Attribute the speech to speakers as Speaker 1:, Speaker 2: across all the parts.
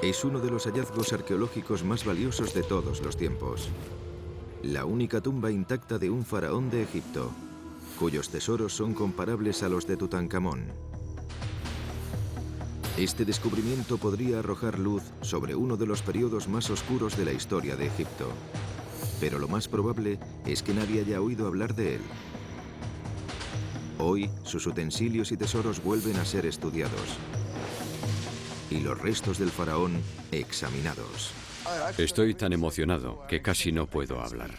Speaker 1: Es uno de los hallazgos arqueológicos más valiosos de todos los tiempos. La única tumba intacta de un faraón de Egipto, cuyos tesoros son comparables a los de Tutankamón. Este descubrimiento podría arrojar luz sobre uno de los periodos más oscuros de la historia de Egipto, pero lo más probable es que nadie haya oído hablar de él. Hoy, sus utensilios y tesoros vuelven a ser estudiados y los restos del faraón examinados.
Speaker 2: Estoy tan emocionado que casi no puedo hablar.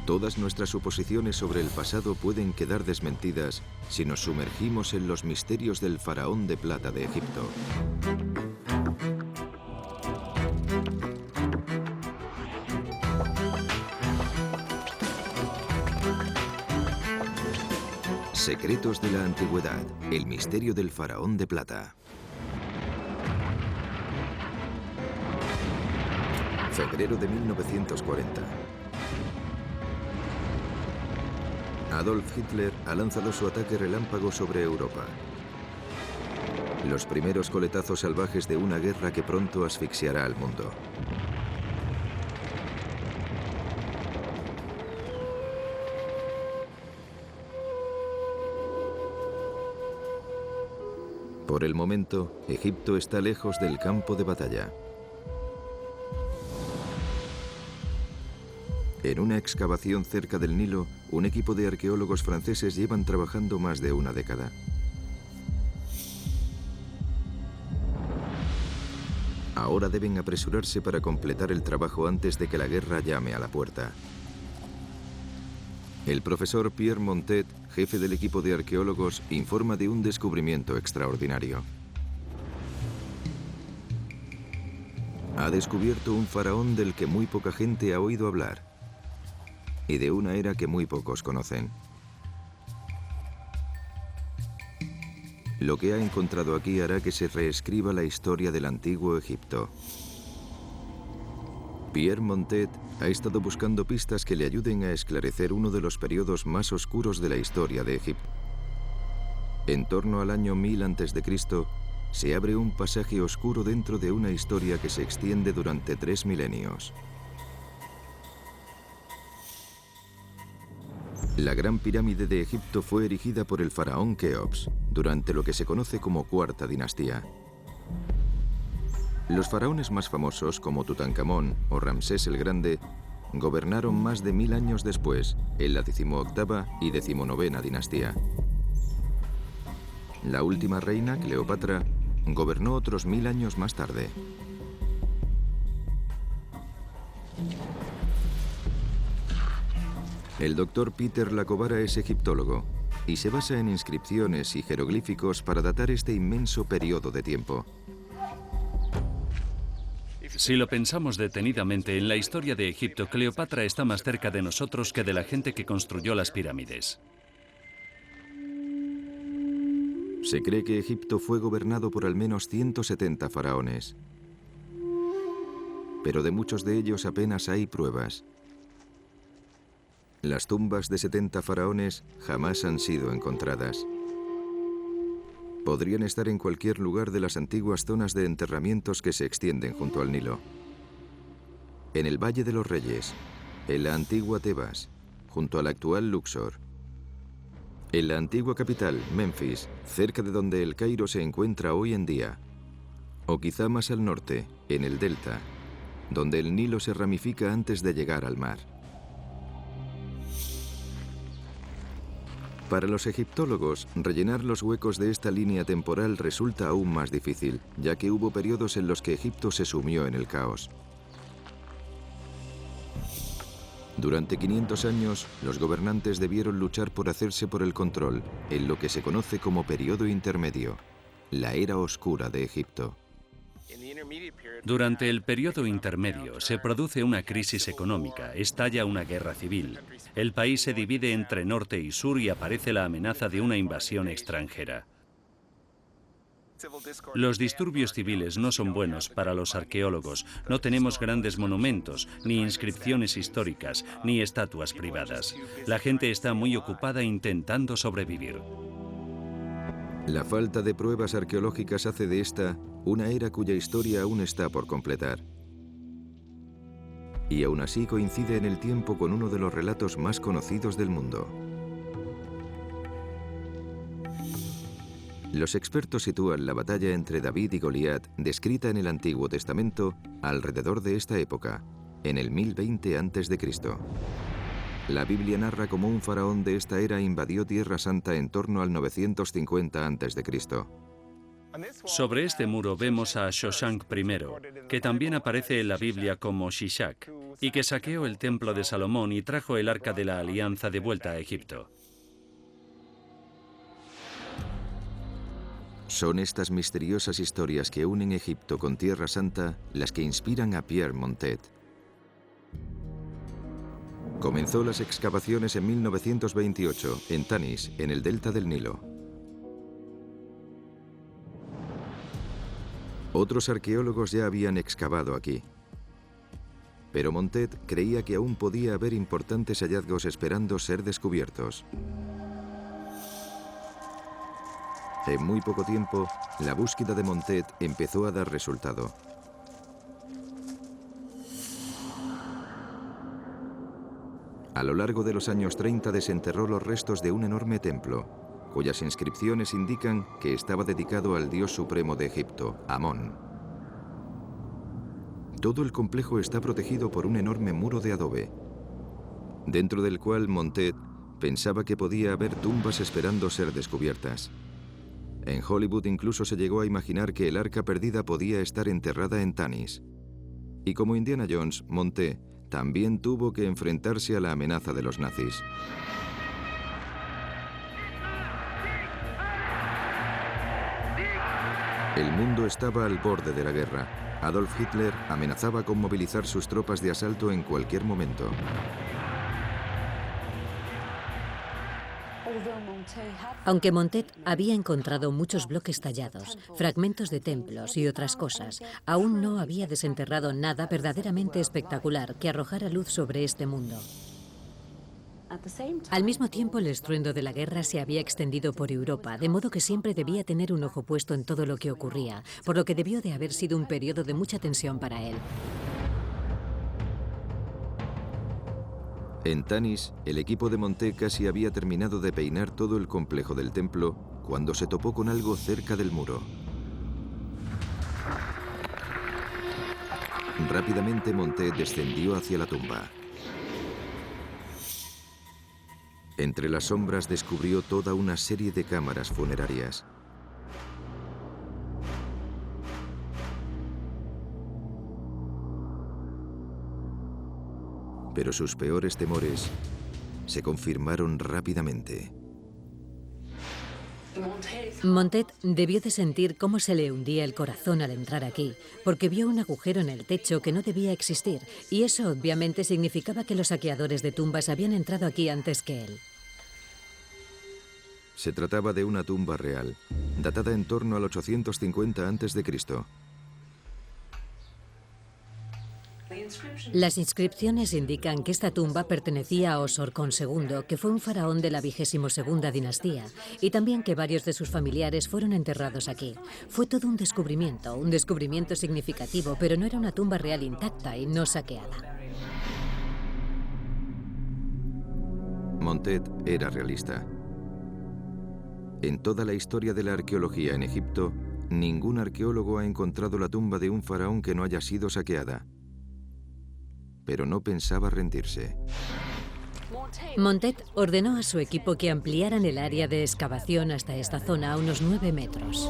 Speaker 1: Todas nuestras suposiciones sobre el pasado pueden quedar desmentidas si nos sumergimos en los misterios del faraón de plata de Egipto. Secretos de la antigüedad, el misterio del faraón de plata. Febrero de 1940. Adolf Hitler ha lanzado su ataque relámpago sobre Europa. Los primeros coletazos salvajes de una guerra que pronto asfixiará al mundo. Por el momento, Egipto está lejos del campo de batalla. En una excavación cerca del Nilo, un equipo de arqueólogos franceses llevan trabajando más de una década. Ahora deben apresurarse para completar el trabajo antes de que la guerra llame a la puerta. El profesor Pierre Montet, jefe del equipo de arqueólogos, informa de un descubrimiento extraordinario. Ha descubierto un faraón del que muy poca gente ha oído hablar y de una era que muy pocos conocen. Lo que ha encontrado aquí hará que se reescriba la historia del antiguo Egipto. Pierre Montet ha estado buscando pistas que le ayuden a esclarecer uno de los periodos más oscuros de la historia de Egipto. En torno al año 1000 a.C., se abre un pasaje oscuro dentro de una historia que se extiende durante 3 milenios. La Gran Pirámide de Egipto fue erigida por el faraón Keops durante lo que se conoce como Cuarta Dinastía. Los faraones más famosos, como Tutankamón o Ramsés el Grande, gobernaron más de 1000 años después, en la 18ª y 19ª dinastía. La última reina, Cleopatra, gobernó otros 1000 años más tarde. El doctor Peter Lacovara es egiptólogo y se basa en inscripciones y jeroglíficos para datar este inmenso periodo de tiempo.
Speaker 3: Si lo pensamos detenidamente, en la historia de Egipto, Cleopatra está más cerca de nosotros que de la gente que construyó las pirámides.
Speaker 1: Se cree que Egipto fue gobernado por al menos 170 faraones, pero de muchos de ellos apenas hay pruebas. Las tumbas de 70 faraones jamás han sido encontradas. Podrían estar en cualquier lugar de las antiguas zonas de enterramientos que se extienden junto al Nilo. En el Valle de los Reyes, en la antigua Tebas, junto al actual Luxor. En la antigua capital, Memphis, cerca de donde el Cairo se encuentra hoy en día. O quizá más al norte, en el delta, donde el Nilo se ramifica antes de llegar al mar. Para los egiptólogos, rellenar los huecos de esta línea temporal resulta aún más difícil, ya que hubo periodos en los que Egipto se sumió en el caos. Durante 500 años, los gobernantes debieron luchar por hacerse por el control, en lo que se conoce como periodo intermedio, la era oscura de Egipto.
Speaker 3: Durante el periodo intermedio se produce una crisis económica, estalla una guerra civil. El país se divide entre norte y sur y aparece la amenaza de una invasión extranjera. Los disturbios civiles no son buenos para los arqueólogos. No tenemos grandes monumentos, ni inscripciones históricas, ni estatuas privadas. La gente está muy ocupada intentando sobrevivir.
Speaker 1: La falta de pruebas arqueológicas hace de esta una era cuya historia aún está por completar. Y aún así coincide en el tiempo con uno de los relatos más conocidos del mundo. Los expertos sitúan la batalla entre David y Goliat, descrita en el Antiguo Testamento, alrededor de esta época, en el 1020 a.C. La Biblia narra cómo un faraón de esta era invadió Tierra Santa en torno al 950 a.C.
Speaker 3: Sobre este muro vemos a Shoshank I, que también aparece en la Biblia como Shishak, y que saqueó el templo de Salomón y trajo el Arca de la Alianza de vuelta a Egipto.
Speaker 1: Son estas misteriosas historias que unen Egipto con Tierra Santa las que inspiran a Pierre Montet. Comenzó las excavaciones en 1928 en Tanis, en el delta del Nilo. Otros arqueólogos ya habían excavado aquí. Pero Montet creía que aún podía haber importantes hallazgos esperando ser descubiertos. En muy poco tiempo, la búsqueda de Montet empezó a dar resultado. A lo largo de los años 30 desenterró los restos de un enorme templo, cuyas inscripciones indican que estaba dedicado al dios supremo de Egipto, Amón. Todo el complejo está protegido por un enorme muro de adobe, dentro del cual Montet pensaba que podía haber tumbas esperando ser descubiertas. En Hollywood incluso se llegó a imaginar que el arca perdida podía estar enterrada en Tanis. Y como Indiana Jones, Montet también tuvo que enfrentarse a la amenaza de los nazis. El mundo estaba al borde de la guerra. Adolf Hitler amenazaba con movilizar sus tropas de asalto en cualquier momento.
Speaker 4: Aunque Montet había encontrado muchos bloques tallados, fragmentos de templos y otras cosas, aún no había desenterrado nada verdaderamente espectacular que arrojara luz sobre este mundo. Al mismo tiempo, el estruendo de la guerra se había extendido por Europa, de modo que siempre debía tener un ojo puesto en todo lo que ocurría, por lo que debió de haber sido un periodo de mucha tensión para él.
Speaker 1: En Tanis, el equipo de Montet casi había terminado de peinar todo el complejo del templo cuando se topó con algo cerca del muro. Rápidamente Montet descendió hacia la tumba. Entre las sombras descubrió toda una serie de cámaras funerarias. Pero sus peores temores se confirmaron rápidamente.
Speaker 4: Montet debió de sentir cómo se le hundía el corazón al entrar aquí, porque vio un agujero en el techo que no debía existir, y eso obviamente significaba que los saqueadores de tumbas habían entrado aquí antes que él.
Speaker 1: Se trataba de una tumba real, datada en torno al 850 a.C.
Speaker 4: Las inscripciones indican que esta tumba pertenecía a Osorkon II, que fue un faraón de la 22ª dinastía, y también que varios de sus familiares fueron enterrados aquí. Fue todo un descubrimiento significativo, pero no era una tumba real intacta y no saqueada.
Speaker 1: Montet era realista. En toda la historia de la arqueología en Egipto, ningún arqueólogo ha encontrado la tumba de un faraón que no haya sido saqueada. Pero no pensaba rendirse.
Speaker 4: Montet ordenó a su equipo que ampliaran el área de excavación hasta esta zona a unos 9 metros.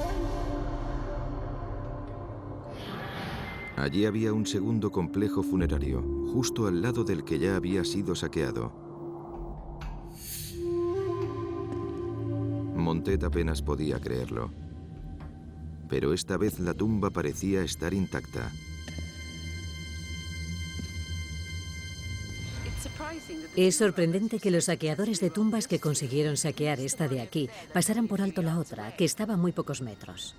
Speaker 1: Allí había un segundo complejo funerario, justo al lado del que ya había sido saqueado. Montet apenas podía creerlo. Pero esta vez la tumba parecía estar intacta.
Speaker 4: Es sorprendente que los saqueadores de tumbas que consiguieron saquear esta de aquí pasaran por alto la otra, que estaba a muy pocos metros.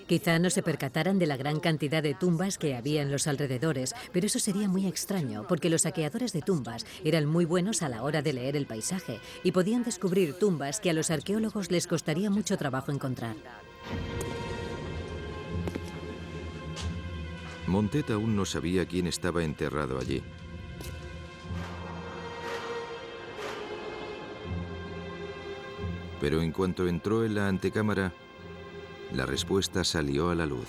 Speaker 4: Quizá no se percataran de la gran cantidad de tumbas que había en los alrededores, pero eso sería muy extraño, porque los saqueadores de tumbas eran muy buenos a la hora de leer el paisaje y podían descubrir tumbas que a los arqueólogos les costaría mucho trabajo encontrar.
Speaker 1: Montet aún no sabía quién estaba enterrado allí. Pero en cuanto entró en la antecámara, la respuesta salió a la luz.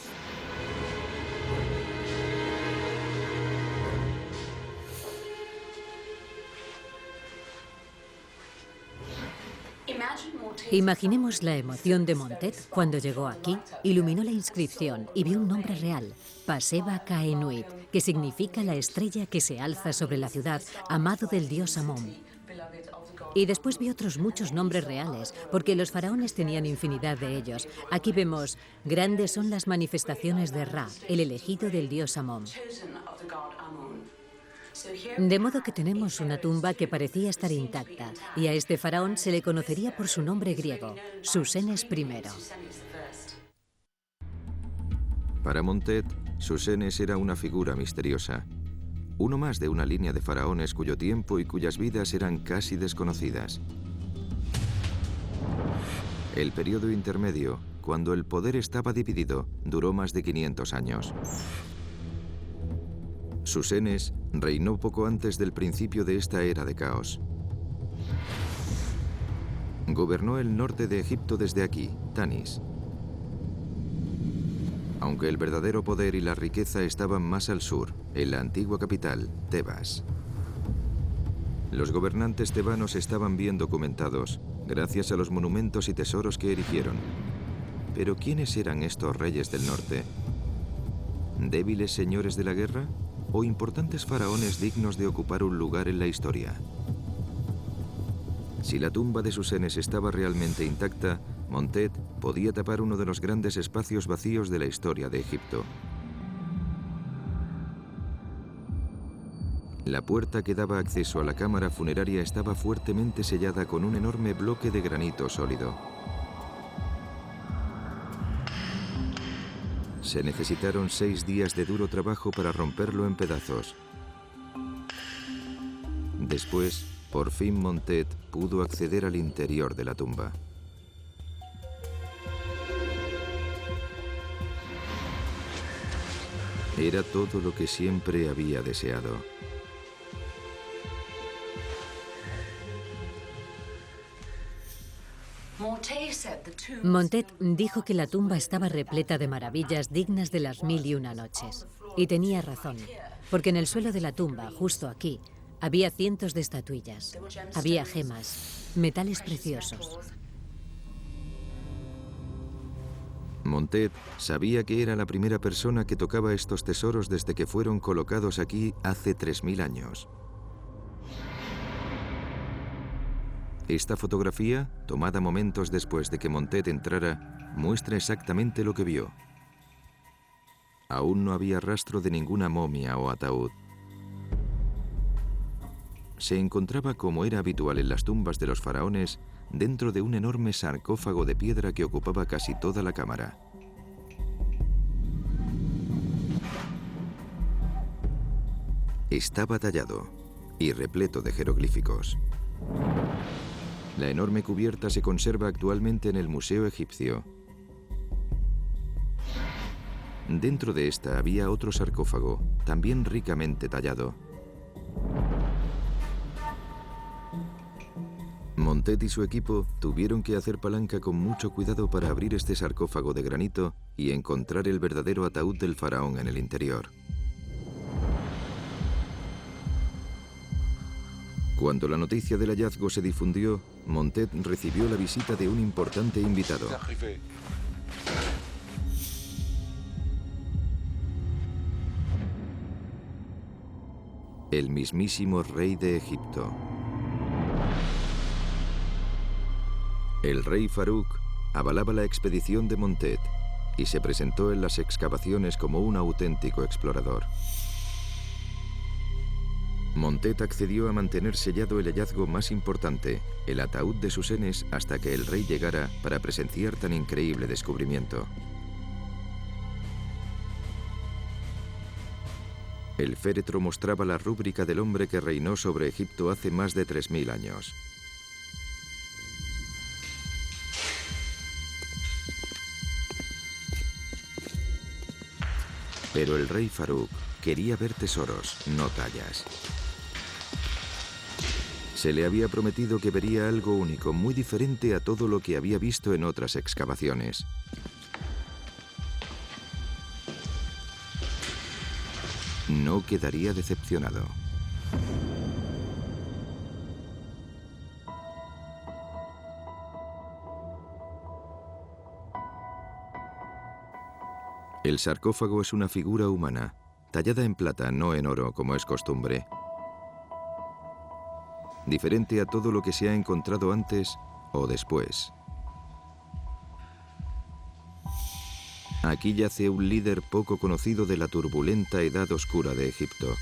Speaker 4: Imaginemos la emoción de Montet cuando llegó aquí, iluminó la inscripción y vio un nombre real, Paseba Kaenuit, que significa la estrella que se alza sobre la ciudad, amado del dios Amón. Y después vi otros muchos nombres reales, porque los faraones tenían infinidad de ellos. Aquí vemos, grandes son las manifestaciones de Ra, el elegido del dios Amón. De modo que tenemos una tumba que parecía estar intacta, y a este faraón se le conocería por su nombre griego, Susenes I.
Speaker 1: Para Montet, Susenes era una figura misteriosa. Uno más de una línea de faraones cuyo tiempo y cuyas vidas eran casi desconocidas. El periodo intermedio, cuando el poder estaba dividido, duró más de 500 años. Susenes reinó poco antes del principio de esta era de caos. Gobernó el norte de Egipto desde aquí, Tanis. Aunque el verdadero poder y la riqueza estaban más al sur, en la antigua capital, Tebas. Los gobernantes tebanos estaban bien documentados, gracias a los monumentos y tesoros que erigieron. Pero ¿quiénes eran estos reyes del norte? ¿Débiles señores de la guerra? ¿O importantes faraones dignos de ocupar un lugar en la historia? Si la tumba de Susenes estaba realmente intacta, Montet podía tapar uno de los grandes espacios vacíos de la historia de Egipto. La puerta que daba acceso a la cámara funeraria estaba fuertemente sellada con un enorme bloque de granito sólido. Se necesitaron 6 días de duro trabajo para romperlo en pedazos. Después, por fin Montet pudo acceder al interior de la tumba. Era todo lo que siempre había deseado.
Speaker 4: Montet dijo que la tumba estaba repleta de maravillas dignas de las 1001 noches. Y tenía razón, porque en el suelo de la tumba, justo aquí, había cientos de estatuillas. Había gemas, metales preciosos.
Speaker 1: Montet sabía que era la primera persona que tocaba estos tesoros desde que fueron colocados aquí hace 3000 años. Esta fotografía, tomada momentos después de que Montet entrara, muestra exactamente lo que vio. Aún no había rastro de ninguna momia o ataúd. Se encontraba, como era habitual en las tumbas de los faraones, dentro de un enorme sarcófago de piedra que ocupaba casi toda la cámara. Estaba tallado y repleto de jeroglíficos. La enorme cubierta se conserva actualmente en el Museo Egipcio. Dentro de esta había otro sarcófago, también ricamente tallado. Montet y su equipo tuvieron que hacer palanca con mucho cuidado para abrir este sarcófago de granito y encontrar el verdadero ataúd del faraón en el interior. Cuando la noticia del hallazgo se difundió, Montet recibió la visita de un importante invitado. El mismísimo rey de Egipto. El rey Farouk avalaba la expedición de Montet y se presentó en las excavaciones como un auténtico explorador. Montet accedió a mantener sellado el hallazgo más importante, el ataúd de Susenes, hasta que el rey llegara para presenciar tan increíble descubrimiento. El féretro mostraba la rúbrica del hombre que reinó sobre Egipto hace más de 3000 años. Pero el rey Farouk quería ver tesoros, no tallas. Se le había prometido que vería algo único, muy diferente a todo lo que había visto en otras excavaciones. No quedaría decepcionado. El sarcófago es una figura humana, tallada en plata, no en oro, como es costumbre. Diferente a todo lo que se ha encontrado antes o después. Aquí yace un líder poco conocido de la turbulenta edad oscura de Egipto.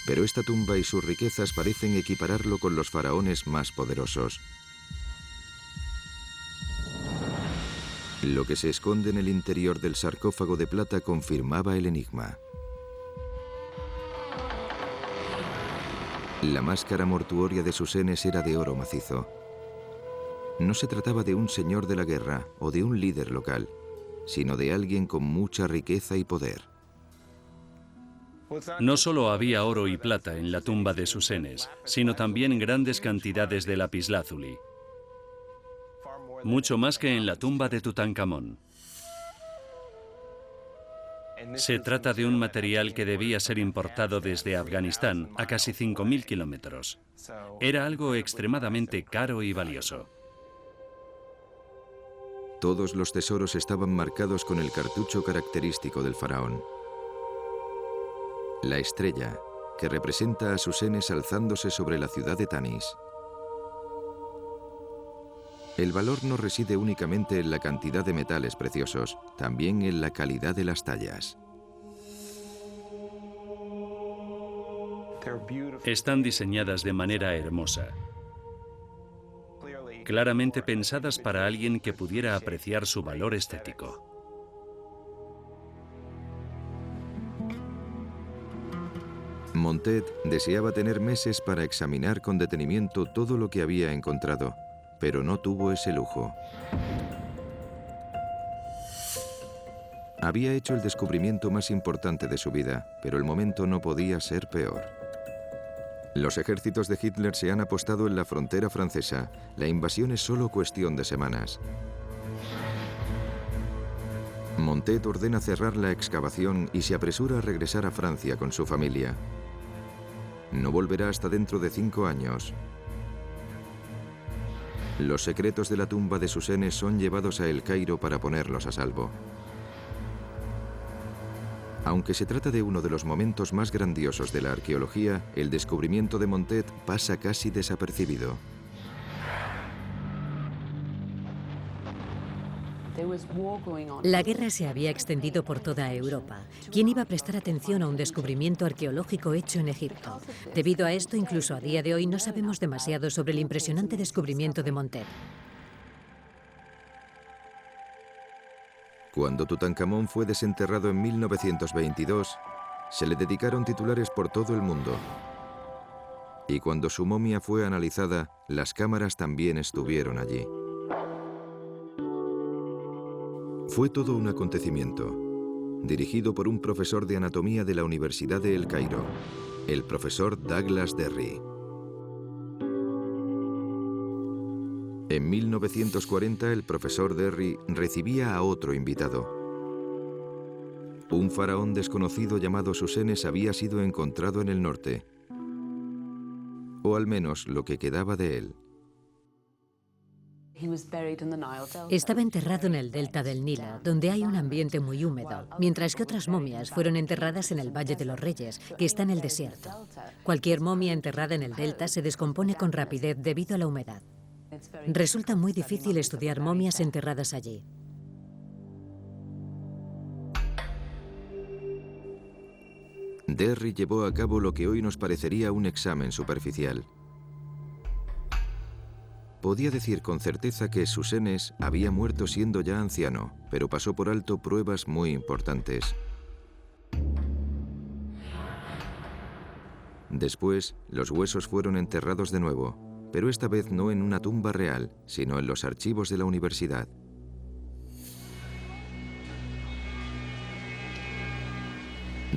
Speaker 1: Pero esta tumba y sus riquezas parecen equipararlo con los faraones más poderosos. Lo que se esconde en el interior del sarcófago de plata confirmaba el enigma. La máscara mortuoria de Susenes era de oro macizo. No se trataba de un señor de la guerra o de un líder local, sino de alguien con mucha riqueza y poder.
Speaker 3: No solo había oro y plata en la tumba de Susenes, sino también grandes cantidades de lapislázuli. Mucho más que en la tumba de Tutankamón. Se trata de un material que debía ser importado desde Afganistán a casi 5000 kilómetros. Era algo extremadamente caro y valioso.
Speaker 1: Todos los tesoros estaban marcados con el cartucho característico del faraón. La estrella, que representa a Susenes alzándose sobre la ciudad de Tanis. El valor no reside únicamente en la cantidad de metales preciosos, también en la calidad de las tallas.
Speaker 3: Están diseñadas de manera hermosa, claramente pensadas para alguien que pudiera apreciar su valor estético.
Speaker 1: Montet deseaba tener meses para examinar con detenimiento todo lo que había encontrado, pero no tuvo ese lujo. Había hecho el descubrimiento más importante de su vida, pero el momento no podía ser peor. Los ejércitos de Hitler se han apostado en la frontera francesa. La invasión es solo cuestión de semanas. Montet ordena cerrar la excavación y se apresura a regresar a Francia con su familia. No volverá hasta dentro de 5 años. Los secretos de la tumba de Susenes son llevados a El Cairo para ponerlos a salvo. Aunque se trata de uno de los momentos más grandiosos de la arqueología, el descubrimiento de Montet pasa casi desapercibido.
Speaker 4: La guerra se había extendido por toda Europa. ¿Quién iba a prestar atención a un descubrimiento arqueológico hecho en Egipto? Debido a esto, incluso a día de hoy no sabemos demasiado sobre el impresionante descubrimiento de Montet.
Speaker 1: Cuando Tutankamón fue desenterrado en 1922, se le dedicaron titulares por todo el mundo. Y cuando su momia fue analizada, las cámaras también estuvieron allí. Fue todo un acontecimiento, dirigido por un profesor de anatomía de la Universidad de El Cairo, el profesor Douglas Derry. En 1940, el profesor Derry recibía a otro invitado. Un faraón desconocido llamado Susenes había sido encontrado en el norte, o al menos lo que quedaba de él.
Speaker 4: Estaba enterrado en el delta del Nilo, donde hay un ambiente muy húmedo, mientras que otras momias fueron enterradas en el Valle de los Reyes, que está en el desierto. Cualquier momia enterrada en el delta se descompone con rapidez debido a la humedad. Resulta muy difícil estudiar momias enterradas allí.
Speaker 1: Derry llevó a cabo lo que hoy nos parecería un examen superficial. Podía decir con certeza que Susenes había muerto siendo ya anciano, pero pasó por alto pruebas muy importantes. Después, los huesos fueron enterrados de nuevo, pero esta vez no en una tumba real, sino en los archivos de la universidad.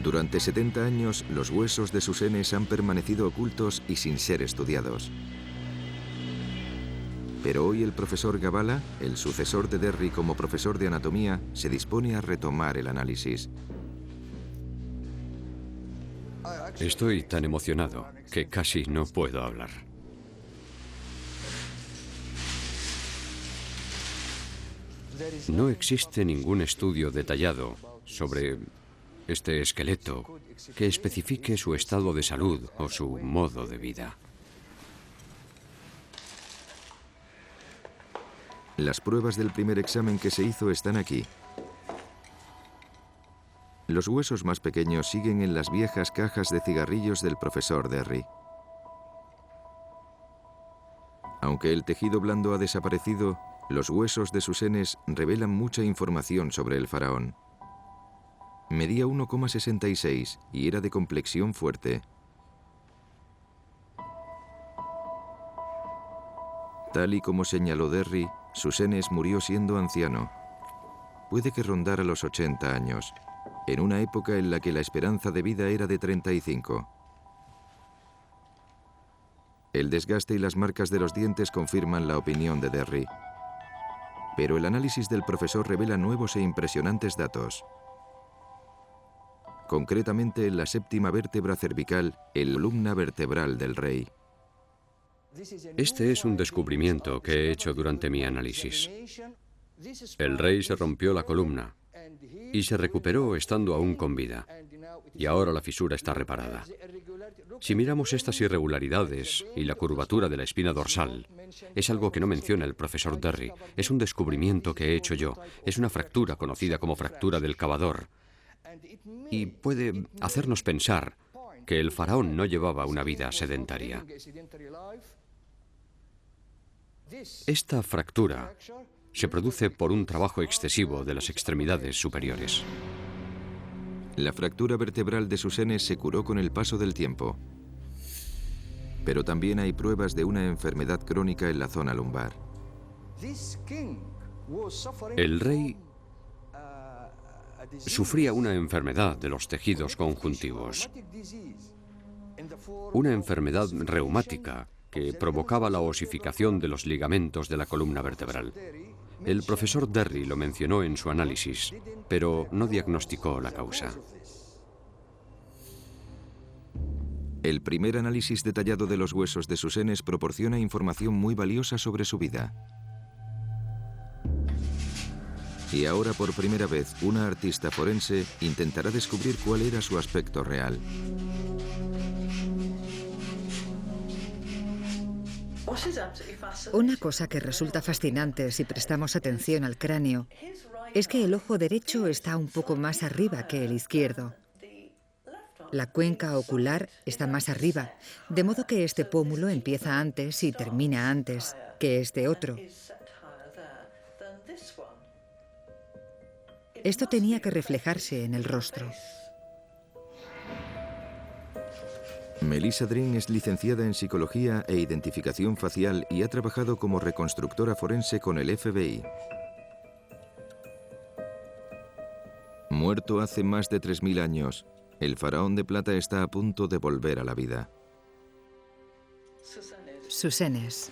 Speaker 1: Durante 70 años, los huesos de Susenes han permanecido ocultos y sin ser estudiados. Pero hoy el profesor Gabala, el sucesor de Derry como profesor de anatomía, se dispone a retomar el análisis.
Speaker 2: Estoy tan emocionado que casi no puedo hablar. No existe ningún estudio detallado sobre este esqueleto que especifique su estado de salud o su modo de vida.
Speaker 1: Las pruebas del primer examen que se hizo están aquí. Los huesos más pequeños siguen en las viejas cajas de cigarrillos del profesor Derry. Aunque el tejido blando ha desaparecido, los huesos de Susenes revelan mucha información sobre el faraón. Medía 1,66 y era de complexión fuerte. Tal y como señaló Derry, Susenes murió siendo anciano. Puede que rondara los 80 años, en una época en la que la esperanza de vida era de 35. El desgaste y las marcas de los dientes confirman la opinión de Derry. Pero el análisis del profesor revela nuevos e impresionantes datos. Concretamente en la séptima vértebra cervical, el columna vertebral del rey.
Speaker 2: Este es un descubrimiento que he hecho durante mi análisis. El rey se rompió la columna y se recuperó estando aún con vida. Y ahora la fisura está reparada. Si miramos estas irregularidades y la curvatura de la espina dorsal, es algo que no menciona el profesor Derry. Es un descubrimiento que he hecho yo. Es una fractura conocida como fractura del cavador. Y puede hacernos pensar que el faraón no llevaba una vida sedentaria. Esta fractura se produce por un trabajo excesivo de las extremidades superiores.
Speaker 1: La fractura vertebral de Susenes se curó con el paso del tiempo. Pero también hay pruebas de una enfermedad crónica en la zona lumbar.
Speaker 2: El rey sufría una enfermedad de los tejidos conjuntivos, una enfermedad reumática que provocaba la osificación de los ligamentos de la columna vertebral. El profesor Derry lo mencionó en su análisis, pero no diagnosticó la causa.
Speaker 1: El primer análisis detallado de los huesos de Susenes proporciona información muy valiosa sobre su vida. Y ahora, por primera vez, una artista forense intentará descubrir cuál era su aspecto real.
Speaker 5: Una cosa que resulta fascinante si prestamos atención al cráneo es que el ojo derecho está un poco más arriba que el izquierdo. La cuenca ocular está más arriba, de modo que este pómulo empieza antes y termina antes que este otro. Esto tenía que reflejarse en el rostro.
Speaker 1: Melissa Drin es licenciada en Psicología e Identificación Facial y ha trabajado como reconstructora forense con el FBI. Muerto hace más de 3000 años, el faraón de plata está a punto de volver a la vida.
Speaker 5: Susenes.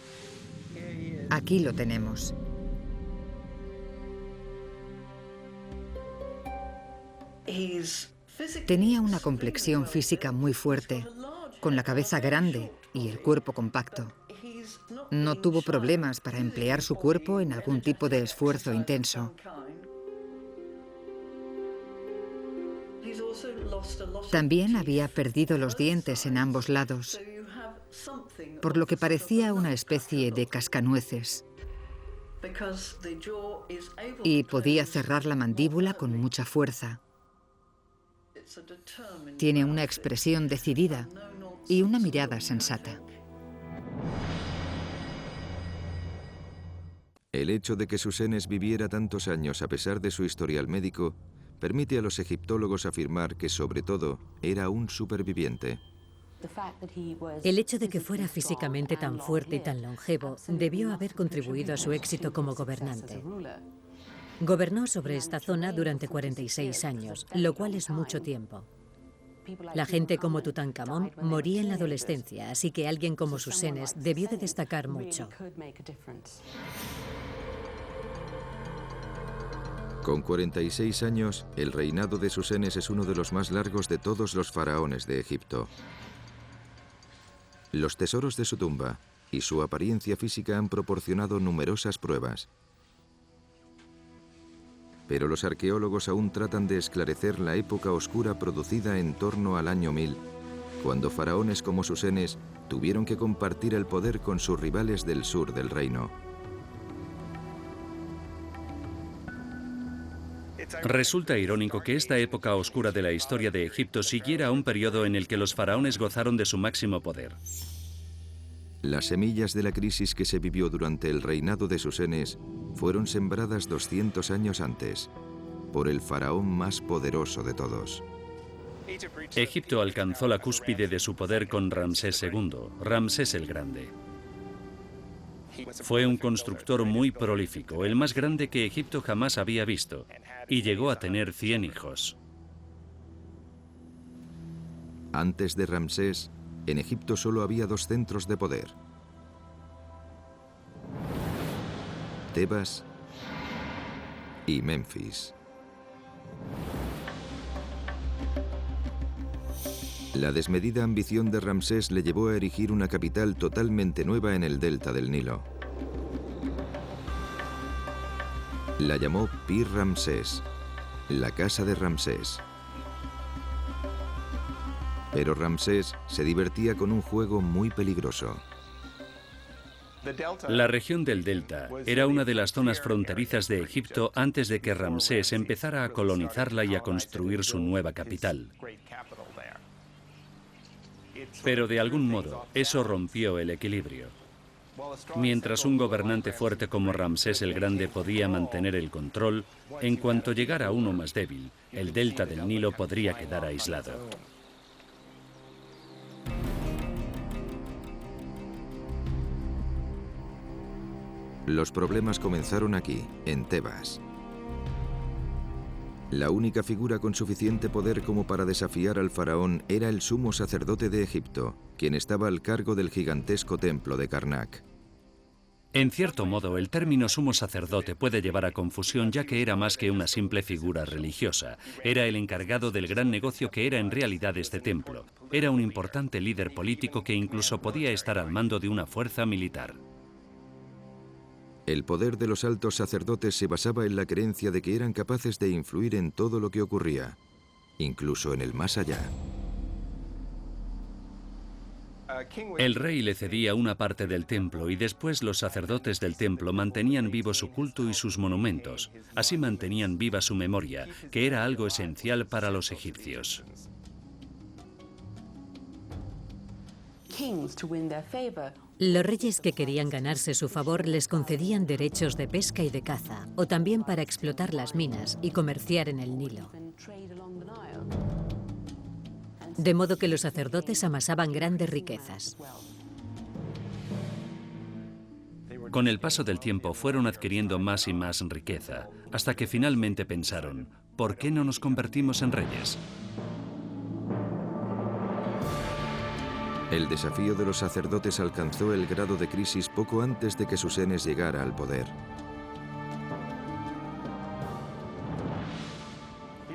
Speaker 5: Aquí lo tenemos. Tenía una complexión física muy fuerte, con la cabeza grande y el cuerpo compacto. No tuvo problemas para emplear su cuerpo en algún tipo de esfuerzo intenso. También había perdido los dientes en ambos lados, por lo que parecía una especie de cascanueces. Y podía cerrar la mandíbula con mucha fuerza. Tiene una expresión decidida y una mirada sensata.
Speaker 1: El hecho de que Susenes viviera tantos años a pesar de su historial médico permite a los egiptólogos afirmar que, sobre todo, era un superviviente.
Speaker 4: El hecho de que fuera físicamente tan fuerte y tan longevo debió haber contribuido a su éxito como gobernante. Gobernó sobre esta zona durante 46 años, lo cual es mucho tiempo. La gente como Tutankamón moría en la adolescencia, así que alguien como Susenes debió de destacar mucho.
Speaker 1: Con 46 años, el reinado de Susenes es uno de los más largos de todos los faraones de Egipto. Los tesoros de su tumba y su apariencia física han proporcionado numerosas pruebas. Pero los arqueólogos aún tratan de esclarecer la época oscura producida en torno al año 1000, cuando faraones como Susenes tuvieron que compartir el poder con sus rivales del sur del reino.
Speaker 3: Resulta irónico que esta época oscura de la historia de Egipto siguiera un periodo en el que los faraones gozaron de su máximo poder.
Speaker 1: Las semillas de la crisis que se vivió durante el reinado de Susenes fueron sembradas 200 años antes, por el faraón más poderoso de todos.
Speaker 3: Egipto alcanzó la cúspide de su poder con Ramsés II, Ramsés el Grande. Fue un constructor muy prolífico, el más grande que Egipto jamás había visto, y llegó a tener 100 hijos.
Speaker 1: Antes de Ramsés, en Egipto solo había dos centros de poder: Tebas y Memphis. La desmedida ambición de Ramsés le llevó a erigir una capital totalmente nueva en el delta del Nilo. La llamó Pir Ramsés, la casa de Ramsés. Pero Ramsés se divertía con un juego muy peligroso.
Speaker 3: La región del Delta era una de las zonas fronterizas de Egipto antes de que Ramsés empezara a colonizarla y a construir su nueva capital. Pero de algún modo, eso rompió el equilibrio. Mientras un gobernante fuerte como Ramsés el Grande podía mantener el control, en cuanto llegara uno más débil, el delta del Nilo podría quedar aislado.
Speaker 1: Los problemas comenzaron aquí, en Tebas. La única figura con suficiente poder como para desafiar al faraón era el sumo sacerdote de Egipto, quien estaba al cargo del gigantesco templo de Karnak.
Speaker 3: En cierto modo, el término sumo sacerdote puede llevar a confusión, ya que era más que una simple figura religiosa. Era el encargado del gran negocio que era en realidad este templo. Era un importante líder político que incluso podía estar al mando de una fuerza militar.
Speaker 1: El poder de los altos sacerdotes se basaba en la creencia de que eran capaces de influir en todo lo que ocurría, incluso en el más allá.
Speaker 3: El rey le cedía una parte del templo y después los sacerdotes del templo mantenían vivo su culto y sus monumentos. Así mantenían viva su memoria, que era algo esencial para los egipcios.
Speaker 4: Los reyes que querían ganarse su favor les concedían derechos de pesca y de caza, o también para explotar las minas y comerciar en el Nilo. De modo que los sacerdotes amasaban grandes riquezas.
Speaker 3: Con el paso del tiempo fueron adquiriendo más y más riqueza, hasta que finalmente pensaron, ¿por qué no nos convertimos en reyes?
Speaker 1: El desafío de los sacerdotes alcanzó el grado de crisis poco antes de que Susenes llegara al poder.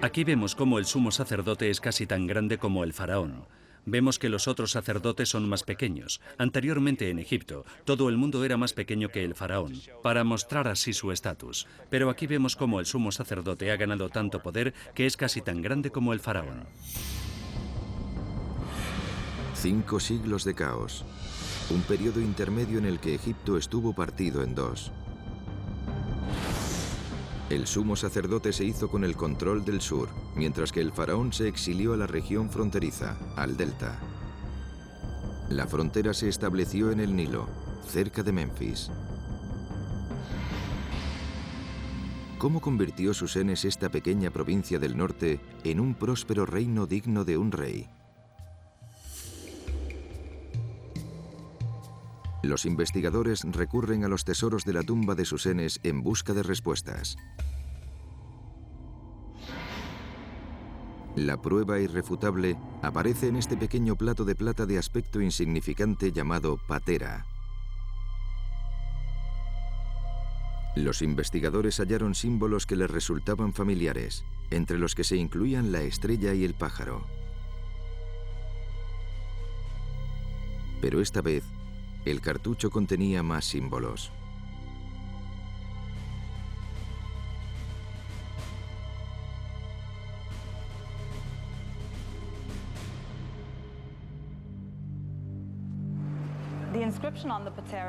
Speaker 3: Aquí vemos cómo el sumo sacerdote es casi tan grande como el faraón. Vemos que los otros sacerdotes son más pequeños. Anteriormente en Egipto, todo el mundo era más pequeño que el faraón, para mostrar así su estatus. Pero aquí vemos cómo el sumo sacerdote ha ganado tanto poder que es casi tan grande como el faraón.
Speaker 1: 5 siglos de caos, un periodo intermedio en el que Egipto estuvo partido en dos. El sumo sacerdote se hizo con el control del sur, mientras que el faraón se exilió a la región fronteriza, al delta. La frontera se estableció en el Nilo, cerca de Memphis. ¿Cómo convirtió Susenes esta pequeña provincia del norte en un próspero reino digno de un rey? Los investigadores recurren a los tesoros de la tumba de Susenes en busca de respuestas. La prueba irrefutable aparece en este pequeño plato de plata de aspecto insignificante llamado patera. Los investigadores hallaron símbolos que les resultaban familiares, entre los que se incluían la estrella y el pájaro. Pero esta vez, el cartucho contenía más símbolos.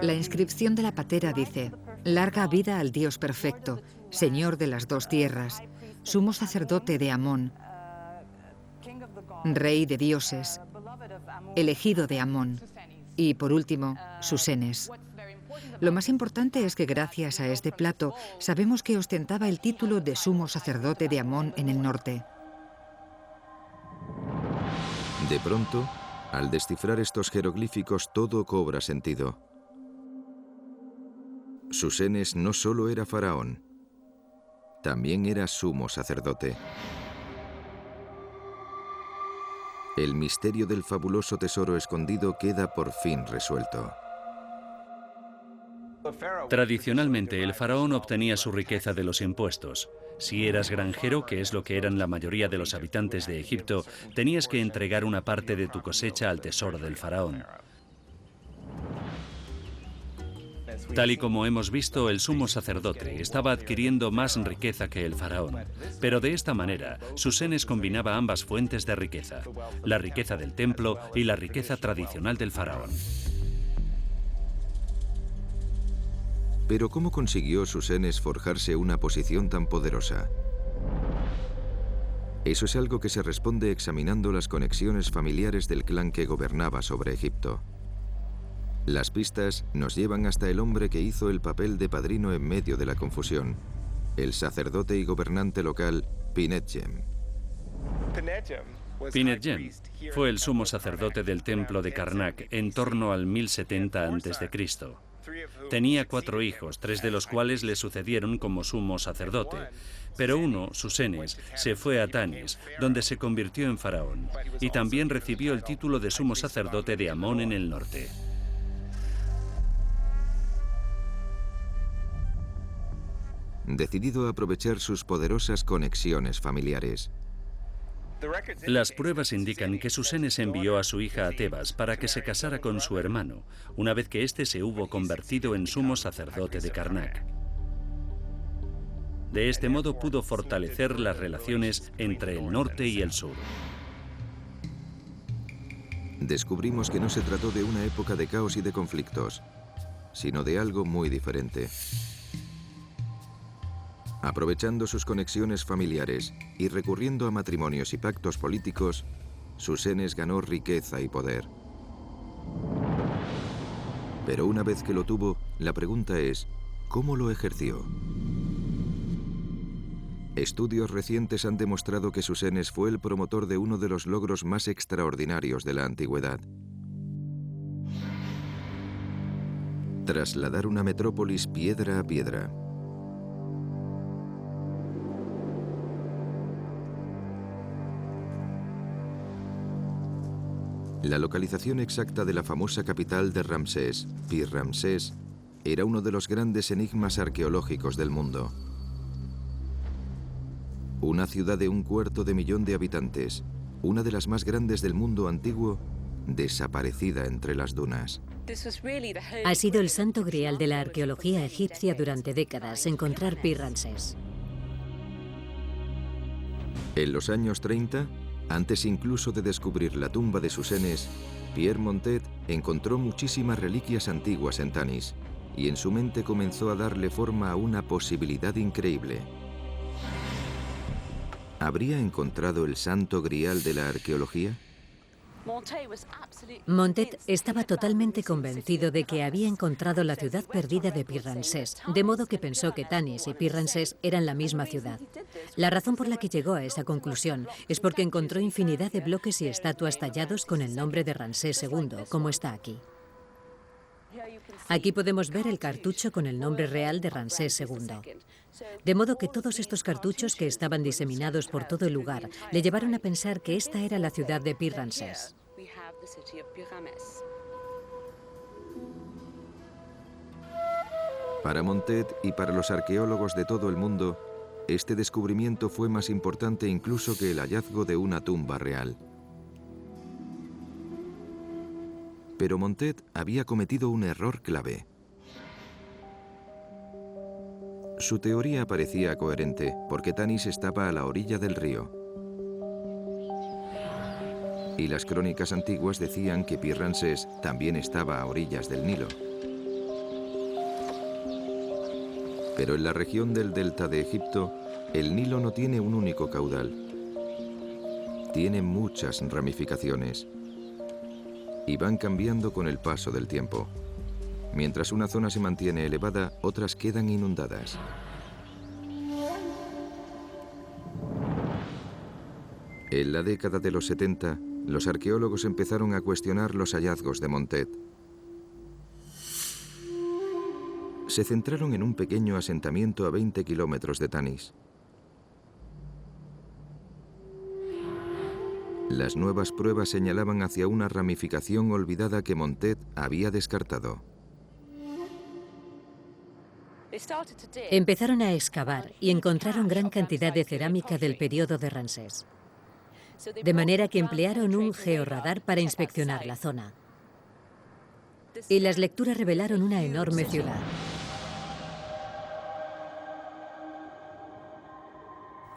Speaker 5: La inscripción de la patera dice: larga vida al Dios perfecto, Señor de las dos tierras, sumo sacerdote de Amón, Rey de dioses, elegido de Amón, y por último, Susenes. Lo más importante es que gracias a este plato sabemos que ostentaba el título de sumo sacerdote de Amón en el norte.
Speaker 1: De pronto, al descifrar estos jeroglíficos, todo cobra sentido. Susenes no solo era faraón, también era sumo sacerdote. El misterio del fabuloso tesoro escondido queda por fin resuelto.
Speaker 3: Tradicionalmente, el faraón obtenía su riqueza de los impuestos. Si eras granjero, que es lo que eran la mayoría de los habitantes de Egipto, tenías que entregar una parte de tu cosecha al tesoro del faraón. Tal y como hemos visto, el sumo sacerdote estaba adquiriendo más riqueza que el faraón. Pero de esta manera, Susenes combinaba ambas fuentes de riqueza, la riqueza del templo y la riqueza tradicional del faraón.
Speaker 1: Pero ¿cómo consiguió Susenes forjarse una posición tan poderosa? Eso es algo que se responde examinando las conexiones familiares del clan que gobernaba sobre Egipto. Las pistas nos llevan hasta el hombre que hizo el papel de padrino en medio de la confusión, el sacerdote y gobernante local Pinetjem.
Speaker 3: Pinetjem fue el sumo sacerdote del templo de Karnak en torno al 1070 a.C. Tenía 4 hijos, 3 de los cuales le sucedieron como sumo sacerdote. Pero uno, Susenes, se fue a Tanis, donde se convirtió en faraón, y también recibió el título de sumo sacerdote de Amón en el norte.
Speaker 1: Decidido a aprovechar sus poderosas conexiones familiares.
Speaker 3: Las pruebas indican que Susenes envió a su hija a Tebas para que se casara con su hermano, una vez que éste se hubo convertido en sumo sacerdote de Karnak. De este modo pudo fortalecer las relaciones entre el norte y el sur.
Speaker 1: Descubrimos que no se trató de una época de caos y de conflictos, sino de algo muy diferente. Aprovechando sus conexiones familiares y recurriendo a matrimonios y pactos políticos, Susenes ganó riqueza y poder. Pero una vez que lo tuvo, la pregunta es, ¿cómo lo ejerció? Estudios recientes han demostrado que Susenes fue el promotor de uno de los logros más extraordinarios de la antigüedad. Trasladar una metrópolis piedra a piedra. La localización exacta de la famosa capital de Ramsés, Pi-Ramsés, era uno de los grandes enigmas arqueológicos del mundo. Una ciudad de 1/4 millón de habitantes, una de las más grandes del mundo antiguo, desaparecida entre las dunas.
Speaker 4: Ha sido el santo grial de la arqueología egipcia durante décadas, encontrar Pi-Ramsés.
Speaker 1: En los años 30, antes incluso de descubrir la tumba de Susenes, Pierre Montet encontró muchísimas reliquias antiguas en Tanis y en su mente comenzó a darle forma a una posibilidad increíble. ¿Habría encontrado el santo grial de la arqueología?
Speaker 4: Montet estaba totalmente convencido de que había encontrado la ciudad perdida de Pi-Ramsés, de modo que pensó que Tanis y Pi-Ramsés eran la misma ciudad. La razón por la que llegó a esa conclusión es porque encontró infinidad de bloques y estatuas tallados con el nombre de Ramsés II, como está aquí. Aquí podemos ver el cartucho con el nombre real de Ramsés II. De modo que todos estos cartuchos que estaban diseminados por todo el lugar le llevaron a pensar que esta era la ciudad de Pi-Ramsés.
Speaker 1: Para Montet y para los arqueólogos de todo el mundo, este descubrimiento fue más importante incluso que el hallazgo de una tumba real. Pero Montet había cometido un error clave. Su teoría parecía coherente, porque Tanis estaba a la orilla del río. Y las crónicas antiguas decían que Pi-Ramsés también estaba a orillas del Nilo. Pero en la región del delta de Egipto, el Nilo no tiene un único caudal. Tiene muchas ramificaciones. Y van cambiando con el paso del tiempo. Mientras una zona se mantiene elevada, otras quedan inundadas. En la década de los 70, los arqueólogos empezaron a cuestionar los hallazgos de Montet. Se centraron en un pequeño asentamiento a 20 kilómetros de Tanis. Las nuevas pruebas señalaban hacia una ramificación olvidada que Montet había descartado.
Speaker 4: Empezaron a excavar y encontraron gran cantidad de cerámica del periodo de Ramsés. De manera que emplearon un georradar para inspeccionar la zona. Y las lecturas revelaron una enorme ciudad.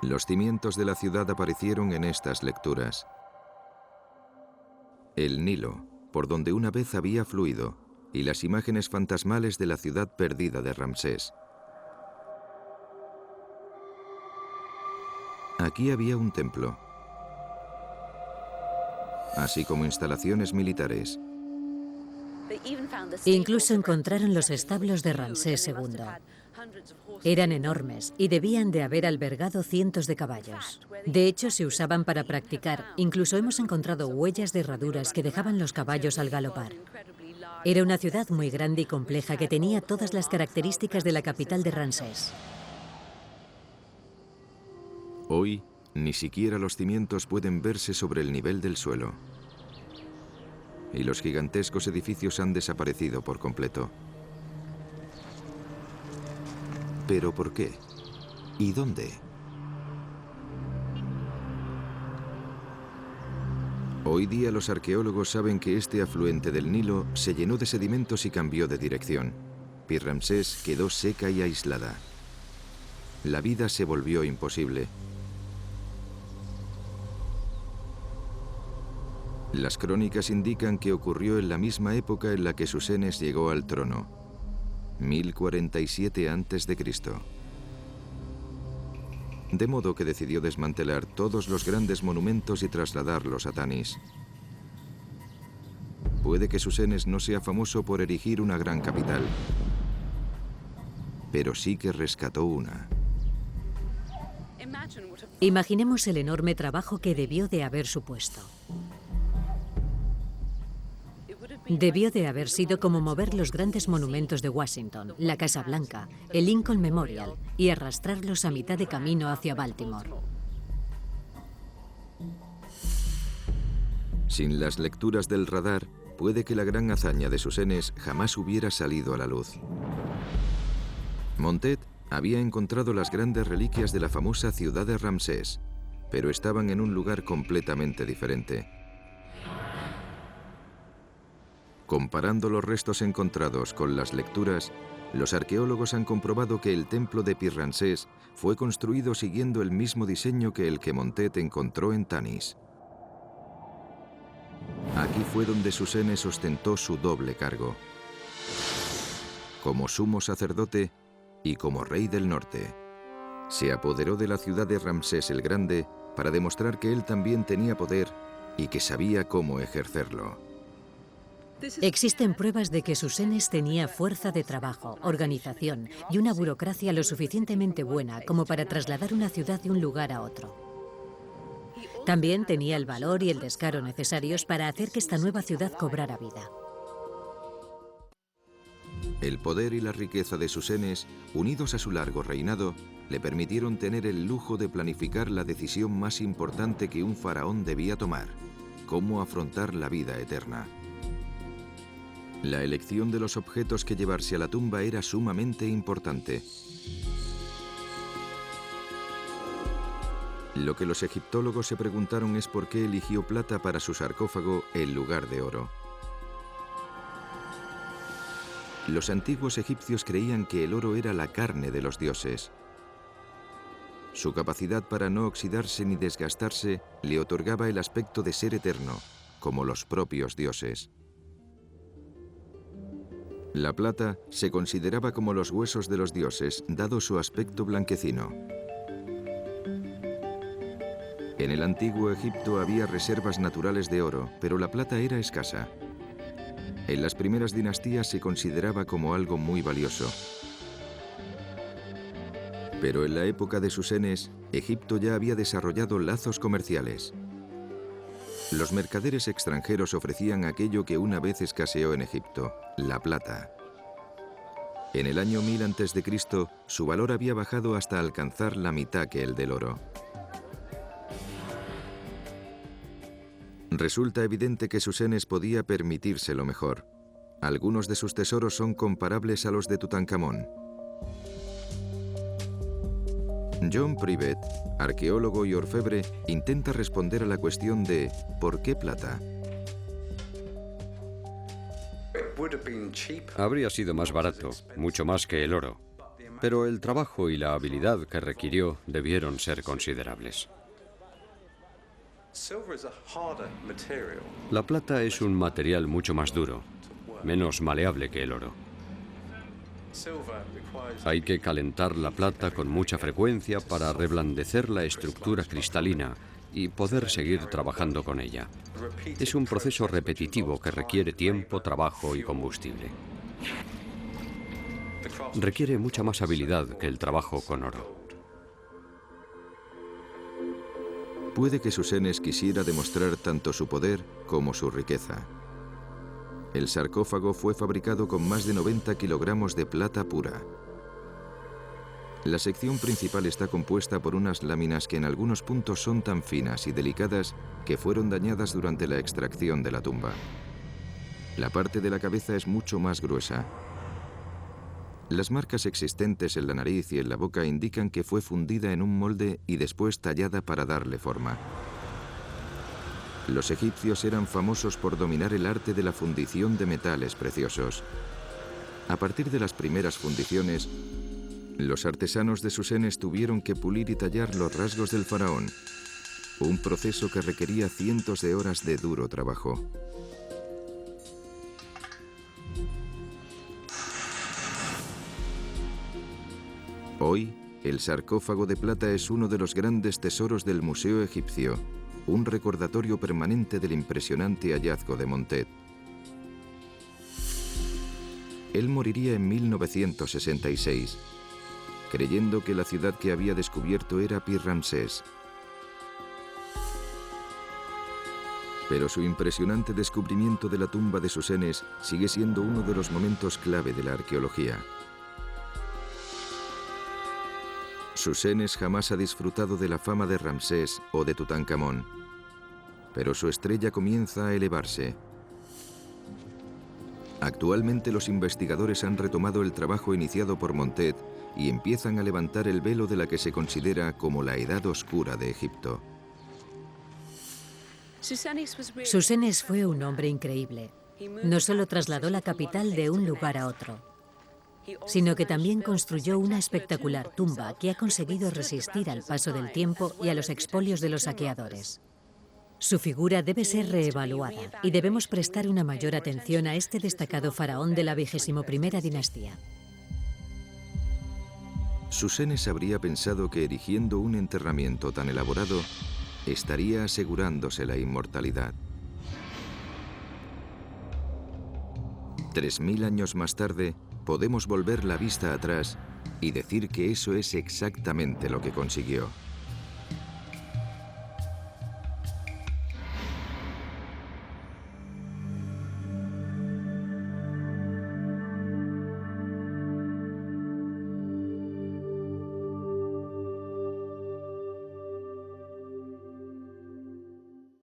Speaker 1: Los cimientos de la ciudad aparecieron en estas lecturas. El Nilo, por donde una vez había fluido, y las imágenes fantasmales de la ciudad perdida de Ramsés. Aquí había un templo, así como instalaciones militares.
Speaker 4: Incluso encontraron los establos de Ramsés II. Eran enormes y debían de haber albergado cientos de caballos. De hecho, se usaban para practicar. Incluso hemos encontrado huellas de herraduras que dejaban los caballos al galopar. Era una ciudad muy grande y compleja que tenía todas las características de la capital de Ramsés.
Speaker 1: Hoy, ni siquiera los cimientos pueden verse sobre el nivel del suelo. Y los gigantescos edificios han desaparecido por completo. ¿Pero por qué? ¿Y dónde? Hoy día los arqueólogos saben que este afluente del Nilo se llenó de sedimentos y cambió de dirección. Pi-Ramsés quedó seca y aislada. La vida se volvió imposible. Las crónicas indican que ocurrió en la misma época en la que Susenes llegó al trono, 1047 a.C. De modo que decidió desmantelar todos los grandes monumentos y trasladarlos a Tanis. Puede que Susenes no sea famoso por erigir una gran capital, pero sí que rescató una.
Speaker 4: Imaginemos el enorme trabajo que debió de haber supuesto. Debió de haber sido como mover los grandes monumentos de Washington, la Casa Blanca, el Lincoln Memorial, y arrastrarlos a mitad de camino hacia Baltimore.
Speaker 1: Sin las lecturas del radar, puede que la gran hazaña de Susenes jamás hubiera salido a la luz. Montet había encontrado las grandes reliquias de la famosa ciudad de Ramsés, pero estaban en un lugar completamente diferente. Comparando los restos encontrados con las lecturas, los arqueólogos han comprobado que el templo de Pi-Ramsés fue construido siguiendo el mismo diseño que el que Montet encontró en Tanis. Aquí fue donde Susenes ostentó su doble cargo, como sumo sacerdote y como rey del norte. Se apoderó de la ciudad de Ramsés el Grande para demostrar que él también tenía poder y que sabía cómo ejercerlo.
Speaker 4: Existen pruebas de que Susenes tenía fuerza de trabajo, organización y una burocracia lo suficientemente buena como para trasladar una ciudad de un lugar a otro. También tenía el valor y el descaro necesarios para hacer que esta nueva ciudad cobrara vida.
Speaker 1: El poder y la riqueza de Susenes, unidos a su largo reinado, le permitieron tener el lujo de planificar la decisión más importante que un faraón debía tomar: cómo afrontar la vida eterna. La elección de los objetos que llevarse a la tumba era sumamente importante. Lo que los egiptólogos se preguntaron es por qué eligió plata para su sarcófago en lugar de oro. Los antiguos egipcios creían que el oro era la carne de los dioses. Su capacidad para no oxidarse ni desgastarse le otorgaba el aspecto de ser eterno, como los propios dioses. La plata se consideraba como los huesos de los dioses, dado su aspecto blanquecino. En el antiguo Egipto había reservas naturales de oro, pero la plata era escasa. En las primeras dinastías se consideraba como algo muy valioso. Pero en la época de Susenes, Egipto ya había desarrollado lazos comerciales. Los mercaderes extranjeros ofrecían aquello que una vez escaseó en Egipto: la plata. En el año 1000 a.C., su valor había bajado hasta alcanzar la mitad que el del oro. Resulta evidente que Susenes podía permitirse lo mejor. Algunos de sus tesoros son comparables a los de Tutankamón. John Privet, arqueólogo y orfebre, intenta responder a la cuestión de ¿por qué plata?
Speaker 2: Habría sido más barato, mucho más que el oro, pero el trabajo y la habilidad que requirió debieron ser considerables. La plata es un material mucho más duro, menos maleable que el oro. Hay que calentar la plata con mucha frecuencia para reblandecer la estructura cristalina y poder seguir trabajando con ella. Es un proceso repetitivo que requiere tiempo, trabajo y combustible. Requiere mucha más habilidad que el trabajo con oro.
Speaker 1: Puede que Susenes quisiera demostrar tanto su poder como su riqueza. El sarcófago fue fabricado con más de 90 kilogramos de plata pura. La sección principal está compuesta por unas láminas que en algunos puntos son tan finas y delicadas que fueron dañadas durante la extracción de la tumba. La parte de la cabeza es mucho más gruesa. Las marcas existentes en la nariz y en la boca indican que fue fundida en un molde y después tallada para darle forma. Los egipcios eran famosos por dominar el arte de la fundición de metales preciosos. A partir de las primeras fundiciones, los artesanos de Susenes tuvieron que pulir y tallar los rasgos del faraón, un proceso que requería cientos de horas de duro trabajo. Hoy, el sarcófago de plata es uno de los grandes tesoros del Museo Egipcio, un recordatorio permanente del impresionante hallazgo de Montet. Él moriría en 1966, creyendo que la ciudad que había descubierto era Pi-Ramsés. Pero su impresionante descubrimiento de la tumba de Susenes sigue siendo uno de los momentos clave de la arqueología. Susenes jamás ha disfrutado de la fama de Ramsés o de Tutankamón, pero su estrella comienza a elevarse. Actualmente los investigadores han retomado el trabajo iniciado por Montet y empiezan a levantar el velo de la que se considera como la Edad Oscura de Egipto.
Speaker 4: Susenes fue un hombre increíble. No solo trasladó la capital de un lugar a otro, sino que también construyó una espectacular tumba que ha conseguido resistir al paso del tiempo y a los expolios de los saqueadores. Su figura debe ser reevaluada y debemos prestar una mayor atención a este destacado faraón de la 21ª dinastía.
Speaker 1: Susenes habría pensado que erigiendo un enterramiento tan elaborado, estaría asegurándose la inmortalidad. 3000 años más tarde, podemos volver la vista atrás y decir que eso es exactamente lo que consiguió.